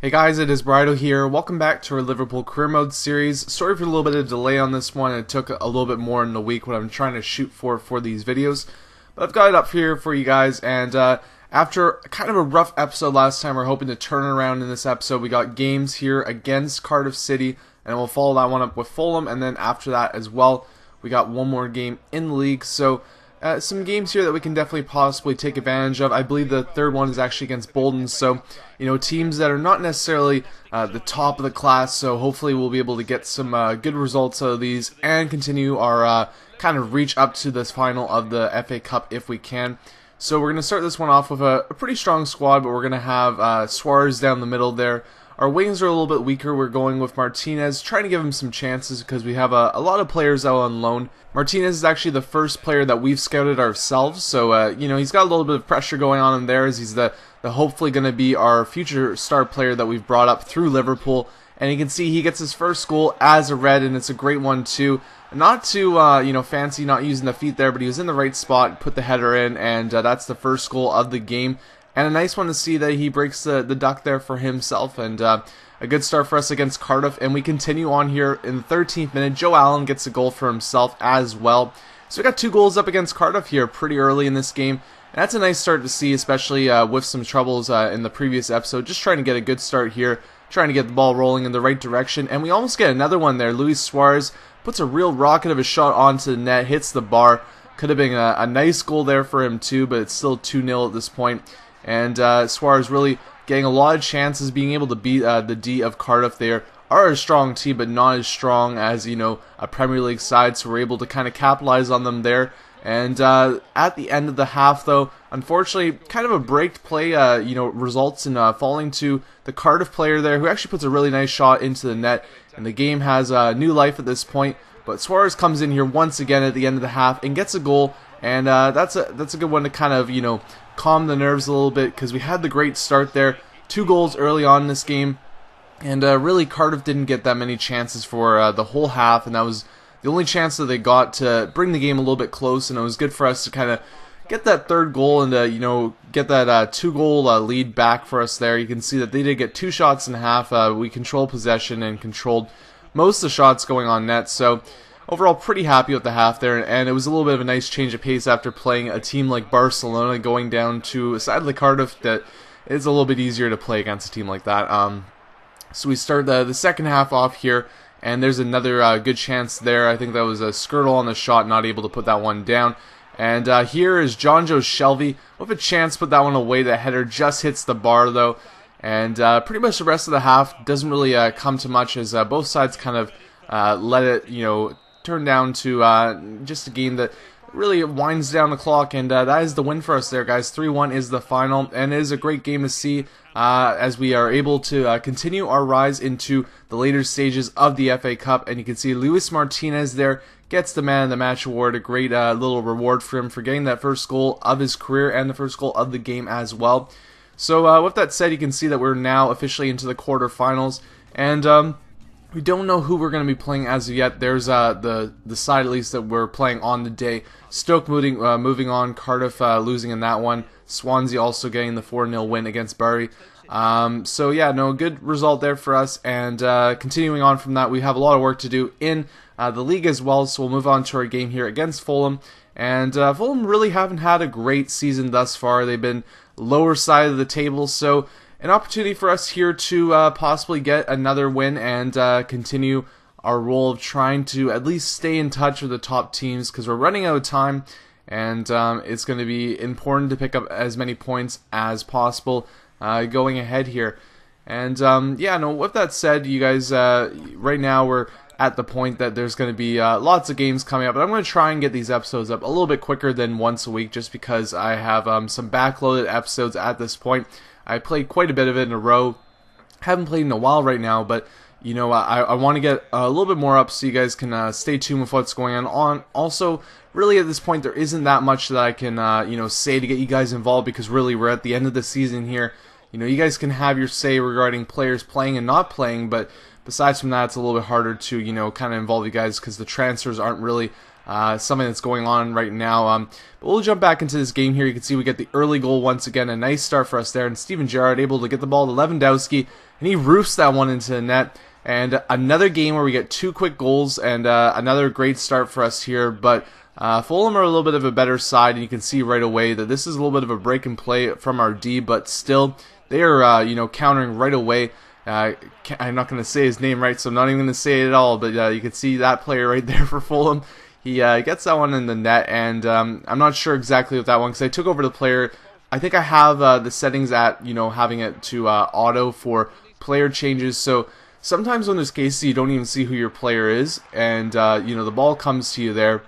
Hey guys, it is Bridal here. Welcome back to our Liverpool Career Mode series. Sorry for a little bit of delay on this one. It took a little bit more in the week what I'm trying to shoot for these videos. But I've got it up here for you guys, and after kind of a rough episode last time, we're hoping to turn around in this episode. We got games here against Cardiff City, and we'll follow that one up with Fulham, and then after that as well, we got one more game in the league. So some games here that we can definitely possibly take advantage of. I believe the third one is actually against Bolton, so you know, teams that are not necessarily the top of the class, so hopefully we'll be able to get some good results out of these and continue our kind of reach up to this final of the FA Cup if we can. So we're going to start this one off with a pretty strong squad, but we're going to have Suarez down the middle there. Our wings are a little bit weaker. We're going with Martinez, trying to give him some chances because we have a lot of players out on loan. Martinez is actually the first player that we've scouted ourselves, so you know, he's got a little bit of pressure going on in there as he's the hopefully going to be our future star player that we've brought up through Liverpool. And you can see he gets his first goal as a red, and it's a great one too. Not too you know, fancy, not using the feet there, but he was in the right spot, put the header in, and that's the first goal of the game. And a nice one to see that he breaks the duck there for himself, and a good start for us against Cardiff. And we continue on here in the 13th minute. Joe Allen gets a goal for himself as well. So we got 2 goals up against Cardiff here pretty early in this game. And that's a nice start to see, especially with some troubles in the previous episode. Just trying to get a good start here, trying to get the ball rolling in the right direction. And we almost get another one there. Luis Suarez puts a real rocket of a shot onto the net, hits the bar. Could have been a nice goal there for him too, but it's still 2-0 at this point. And Suarez really getting a lot of chances, being able to beat the D of Cardiff. They are a strong team, but not as strong as, you know, a Premier League side, so we're able to kind of capitalize on them there. And at the end of the half, though, unfortunately, kind of a breaked play, you know, results in falling to the Cardiff player there, who actually puts a really nice shot into the net. And the game has new life at this point. But Suarez comes in here once again at the end of the half and gets a goal. And that's a good one to kind of, you know, calm the nerves a little bit, because we had the great start there. 2 goals early on in this game. And really, Cardiff didn't get that many chances for the whole half, and that was the only chance that they got to bring the game a little bit close. And it was good for us to kind of get that third goal and you know, get that 2-goal lead back for us there. You can see that they did get 2 shots in half. We controlled possession and controlled most of the shots going on net. So overall, pretty happy with the half there, and it was a little bit of a nice change of pace after playing a team like Barcelona, going down to sadly Cardiff. That is a little bit easier to play against a team like that. So we start the second half off here, and there's another good chance there. I think that was a Skirtle on the shot, not able to put that one down. And here is John Joe Shelby with a chance to put that one away. The header just hits the bar though, and pretty much the rest of the half doesn't really come to much, as both sides kind of let it, you know, turn down to just a game that really winds down the clock. And that is the win for us there, guys. 3-1 is the final, and it is a great game to see as we are able to continue our rise into the later stages of the FA Cup. And you can see Luis Martinez there gets the Man of the Match award, a great little reward for him for getting that first goal of his career and the first goal of the game as well. So with that said, you can see that we're now officially into the quarterfinals, and we don't know who we're going to be playing as of yet. There's the side at least that we're playing on the day. Stoke moving on, Cardiff losing in that one. Swansea also getting the 4-0 win against Bury. So yeah, no, good result there for us. And continuing on from that, we have a lot of work to do in the league as well. So we'll move on to our game here against Fulham. And Fulham really haven't had a great season thus far. They've been lower side of the table, so an opportunity for us here to possibly get another win and continue our role of trying to at least stay in touch with the top teams, because we're running out of time, and it's going to be important to pick up as many points as possible going ahead here. And yeah, no, with that said, you guys, right now we're at the point that there's going to be lots of games coming up, but I'm going to try and get these episodes up a little bit quicker than once a week, just because I have some backloaded episodes at this point. I played quite a bit of it in a row. Haven't played in a while right now, but you know, I want to get a little bit more up so you guys can stay tuned with what's going on. Also, really at this point, there isn't that much that I can you know, say to get you guys involved, because really we're at the end of the season here. You know, you guys can have your say regarding players playing and not playing, but besides from that, it's a little bit harder to, you know, kind of involve you guys, because the transfers aren't really something that's going on right now. But we'll jump back into this game here. You can see we get the early goal once again. A nice start for us there. And Steven Gerrard able to get the ball to Lewandowski. and he roofs that one into the net. And another game where we get 2 quick goals, and another great start for us here. But Fulham are a little bit of a better side, and you can see right away that this is a little bit of a break and play from our D, but still they are countering right away. I'm not going to say his name right, so I'm not even going to say it at all. But you can see that player right there for Fulham. He gets that one in the net, and I'm not sure exactly with that one because I took over the player. I think I have the settings at having it to auto for player changes. So sometimes when there's cases you don't even see who your player is, and the ball comes to you there,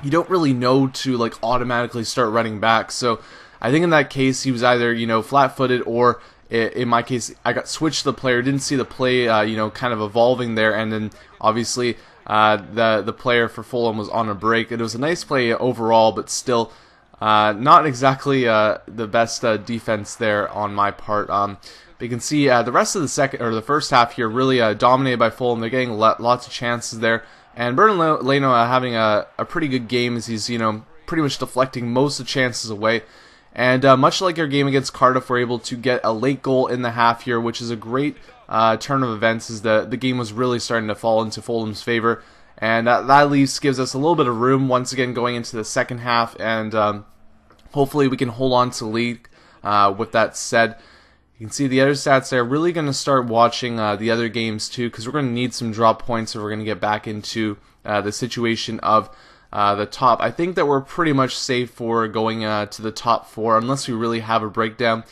you don't really know to like automatically start running back. So I think in that case he was either flat-footed, or in my case I got switched to the player, didn't see the play kind of evolving there, and then obviously the player for Fulham was on a break. It was a nice play overall, but still not exactly the best defense there on my part. But you can see the rest of the first half here really dominated by Fulham. They're getting lots of chances there, and Bernard Leno having a pretty good game as he's pretty much deflecting most of the chances away. And much like our game against Cardiff, we're able to get a late goal in the half here, which is a great turn of events as the game was really starting to fall into Fulham's favor. And that at least gives us a little bit of room once again going into the second half, and hopefully we can hold on to the lead. With that said, you can see the other stats there. Really going to start watching the other games too, because we're going to need some drop points if we're going to get back into the situation of the top. I think that we're pretty much safe for going to the top 4 unless we really have a breakdown.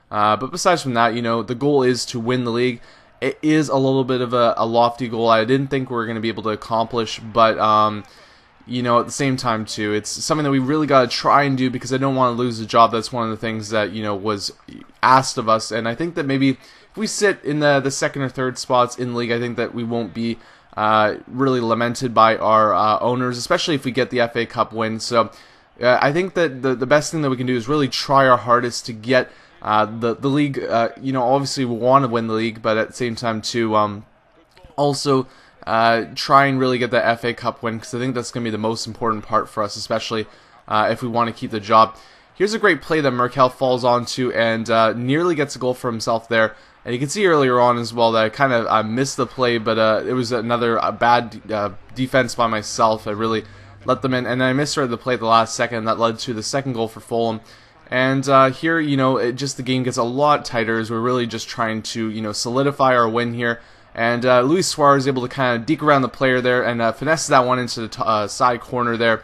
But besides from that, the goal is to win the league. It is a little bit of a lofty goal. I didn't think we were going to be able to accomplish, but at the same time too, it's something that we really got to try and do because I don't want to lose the job. That's one of the things that was asked of us, and I think that maybe if we sit in the second or third spots in the league, I think that we won't be really lamented by our owners, especially if we get the FA Cup win. So I think that the best thing that we can do is really try our hardest to get the league. Obviously we want to win the league, but at the same time too, also try and really get the FA Cup win, because I think that's going to be the most important part for us, especially if we want to keep the job. Here's a great play that Merkel falls onto and nearly gets a goal for himself there. And you can see earlier on as well that I kind of missed the play, but it was another bad defense by myself. I really let them in, and I misread the play at the last second, and that led to the second goal for Fulham. And here, the game gets a lot tighter as we're really just trying to, solidify our win here. And Luis Suarez is able to kind of deke around the player there and finesse that one into the side corner there.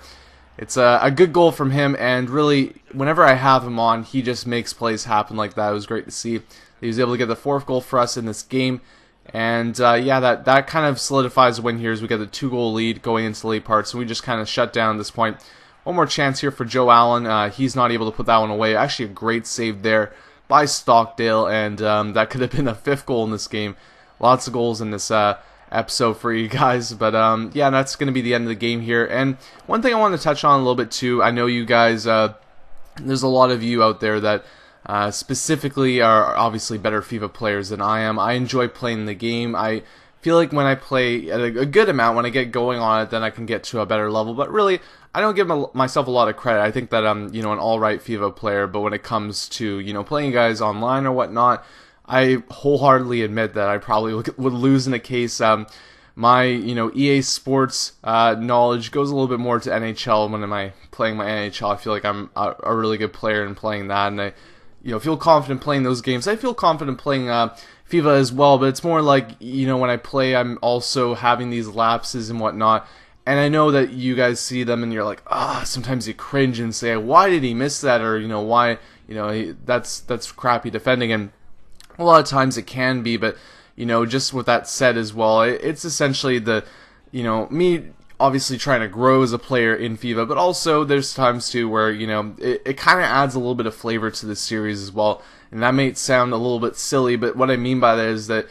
It's a good goal from him, and really, whenever I have him on, he just makes plays happen like that. It was great to see. He was able to get the 4th goal for us in this game. And that kind of solidifies the win here as we get the 2-goal lead going into the late parts. So we just kind of shut down at this point. One more chance here for Joe Allen. He's not able to put that one away. Actually, a great save there by Stockdale, and that could have been a 5th goal in this game. Lots of goals in this episode for you guys, but that's going to be the end of the game here. And one thing I want to touch on a little bit too, I know you guys, there's a lot of you out there that specifically are obviously better FIFA players than I am. I enjoy playing the game. I feel like when I play at a good amount, when I get going on it, then I can get to a better level. But really, I don't give myself a lot of credit. I think that I'm, an all-right FIFA player, but when it comes to, playing guys online or whatnot, I wholeheartedly admit that I probably would lose in a case. My, EA Sports knowledge goes a little bit more to NHL. When am I playing my NHL? I feel like I'm a really good player in playing that, and I, feel confident playing those games. I feel confident playing FIFA as well, but it's more like, when I play, I'm also having these lapses and whatnot. And I know that you guys see them and you're like, sometimes you cringe and say, why did he miss that? Or, why, that's crappy defending. And a lot of times it can be, but, just with that said as well, it's essentially me obviously trying to grow as a player in FIFA, but also there's times too where, it kind of adds a little bit of flavor to the series as well. And that may sound a little bit silly, but what I mean by that is that,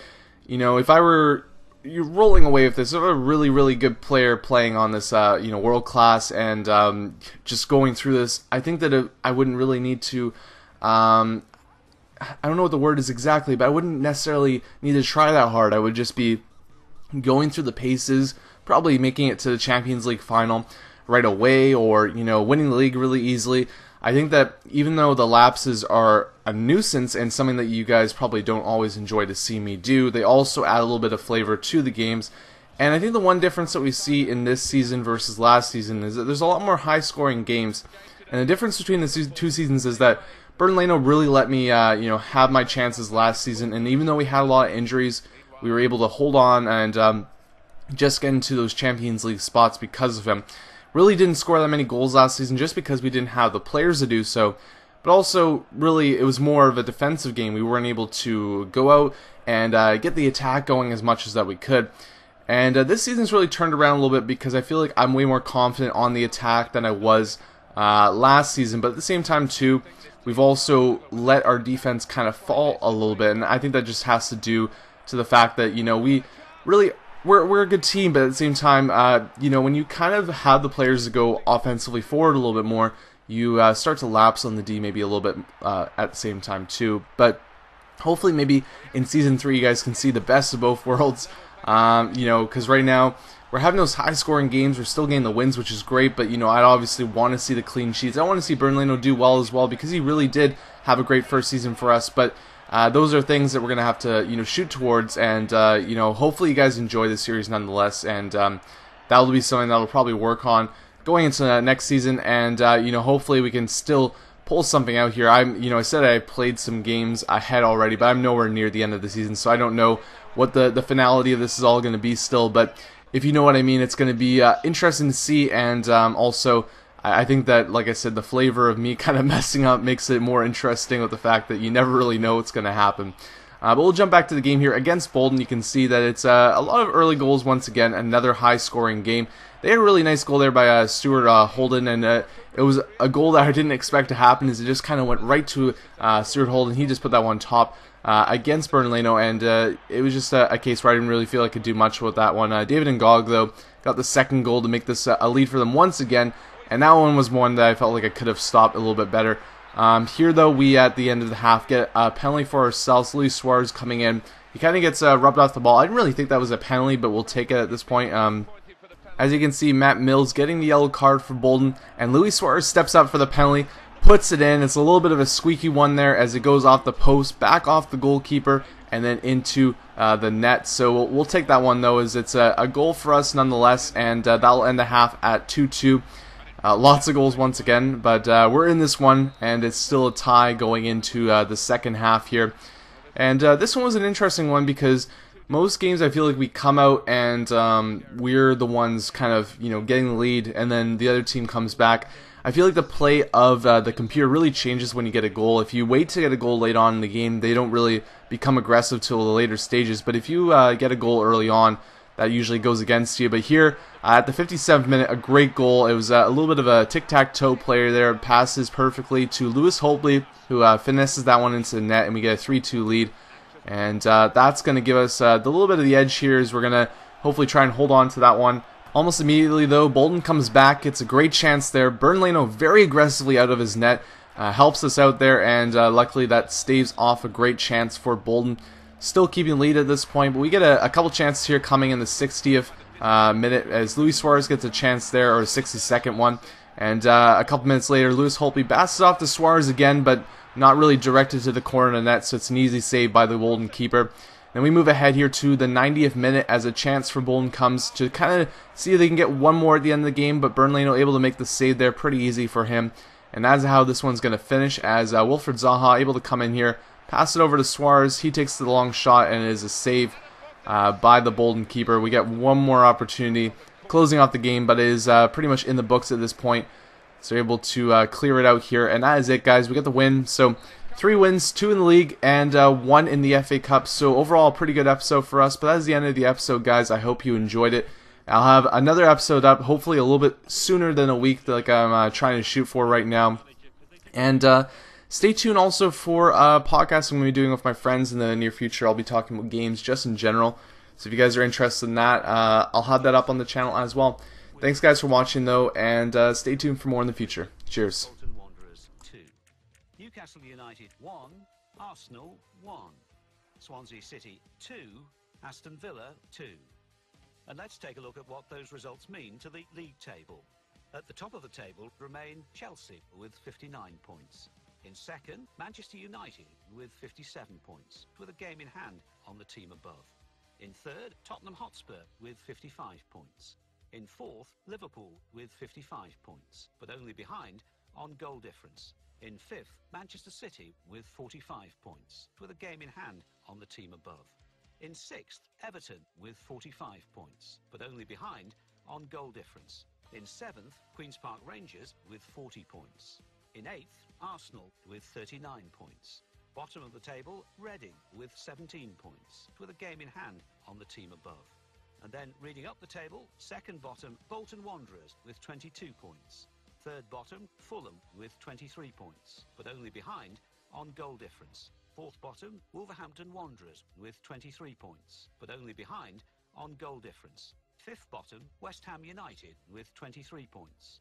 if I were rolling away with this, if a really, really good player playing on this, world class and just going through this, I think that I wouldn't really need to, I don't know what the word is exactly, but I wouldn't necessarily need to try that hard. I would just be going through the paces, probably making it to the Champions League final right away, or winning the league really easily. I think that even though the lapses are a nuisance and something that you guys probably don't always enjoy to see me do. They also add a little bit of flavor to the games. And I think the one difference that we see in this season versus last season is that there's a lot more high-scoring games. And the difference between the two seasons is that Burton really let me, have my chances last season. And even though we had a lot of injuries, we were able to hold on and just get into those Champions League spots because of him. Really didn't score that many goals last season just because we didn't have the players to do so. But also, really, it was more of a defensive game. We weren't able to go out and get the attack going as much as that we could. And this season's really turned around a little bit because I feel like I'm way more confident on the attack than I was last season. But at the same time, too, we've also let our defense kind of fall a little bit. And I think that just has to do to the fact that, we really... We're a good team, but at the same time, when you kind of have the players to go offensively forward a little bit more, you start to lapse on the D maybe a little bit at the same time too. But hopefully maybe in Season 3 you guys can see the best of both worlds, because right now we're having those high-scoring games, we're still getting the wins, which is great, but, I'd obviously want to see the clean sheets. I want to see Burton do well as well, because he really did have a great first season for us, but those are things that we're going to have to, shoot towards, and, hopefully you guys enjoy the series nonetheless, and that'll be something that'll probably work on going into next season, and, hopefully we can still pull something out here. I said I played some games ahead already, but I'm nowhere near the end of the season, so I don't know what the finality of this is all going to be still, but if you know what I mean, it's going to be interesting to see, and also... I think that, like I said, the flavor of me kind of messing up makes it more interesting with the fact that you never really know what's going to happen. But we'll jump back to the game here against Bolton. You can see that it's a lot of early goals once again, another high-scoring game. They had a really nice goal there by Stuart Holden, and it was a goal that I didn't expect to happen, as it just kind of went right to Stuart Holden. He just put that one top against Burton, and it was just a case where I didn't really feel I could do much with that one. David Ngog, though, got the second goal to make this a lead for them once again. And that one was one that I felt like I could have stopped a little bit better. Here, though, we at the end of the half get a penalty for ourselves. Luis Suarez coming in. He kind of gets rubbed off the ball. I didn't really think that was a penalty, but we'll take it at this point. As you can see, Matt Mills getting the yellow card for Bolton. And Luis Suarez steps up for the penalty, puts it in. It's a little bit of a squeaky one there as it goes off the post, back off the goalkeeper, and then into the net. So we'll take that one, though, as it's a goal for us nonetheless. And that'll end the half at 2-2. Lots of goals once again, but we're in this one, and it's still a tie going into the second half here. And this one was an interesting one because most games I feel like we come out and we're the ones kind of getting the lead, and then the other team comes back. I feel like the play of the computer really changes when you get a goal. If you wait to get a goal late on in the game, they don't really become aggressive till the later stages. But if you get a goal early on, that usually goes against you. But here, at the 57th minute, a great goal. It was a little bit of a tic-tac-toe player there. Passes perfectly to Lewis Holtley, who finesses that one into the net, and we get a 3-2 lead. And that's going to give us the little bit of the edge here, as we're going to hopefully try and hold on to that one. Almost immediately, though, Bolton comes back. It's a great chance there. Burton very aggressively out of his net. Helps us out there, and luckily that staves off a great chance for Bolton. Still keeping lead at this point, but we get a couple chances here coming in the 60th minute as Luis Suarez gets a chance there, or a 62nd one. And a couple minutes later, Lewis Holtley passes off to Suarez again, but not really directed to the corner of the net, so it's an easy save by the Bolton keeper. Then we move ahead here to the 90th minute as a chance for Bolton comes to kind of see if they can get one more at the end of the game, but Burton able to make the save there, pretty easy for him. And that's how this one's going to finish, as Wilfred Zaha able to come in here, pass it over to Suarez. He takes the long shot, and it is a save by the Bolton keeper. We get one more opportunity closing off the game, but it is pretty much in the books at this point. So we're able to clear it out here, and that is it, guys. We get the win. So 3 wins, 2 in the league, and 1 in the FA Cup. So overall, a pretty good episode for us. But that's the end of the episode, guys. I hope you enjoyed it. I'll have another episode up, hopefully a little bit sooner than a week, like I'm trying to shoot for right now. And stay tuned also for podcasts I'm going to be doing with my friends in the near future. I'll be talking about games just in general. So if you guys are interested in that, I'll have that up on the channel as well. Thanks, guys, for watching, though, and stay tuned for more in the future. Cheers. Bolton Wanderers 2, Newcastle United 1, Arsenal 1, Swansea City 2, Aston Villa 2. And let's take a look at what those results mean to the league table. At the top of the table remain Chelsea with 59 points. In second, Manchester United with 57 points, with a game in hand on the team above. In third, Tottenham Hotspur with 55 points. In fourth, Liverpool with 55 points, but only behind on goal difference. In fifth, Manchester City with 45 points, with a game in hand on the team above. In sixth, Everton with 45 points, but only behind on goal difference. In seventh, Queen's Park Rangers with 40 points. In eighth, Arsenal with 39 points. Bottom of the table, Reading with 17 points, with a game in hand on the team above. And then reading up the table, second bottom, Bolton Wanderers with 22 points. Third bottom, Fulham with 23 points, but only behind on goal difference. Fourth bottom, Wolverhampton Wanderers with 23 points, but only behind on goal difference. Fifth bottom, West Ham United with 23 points.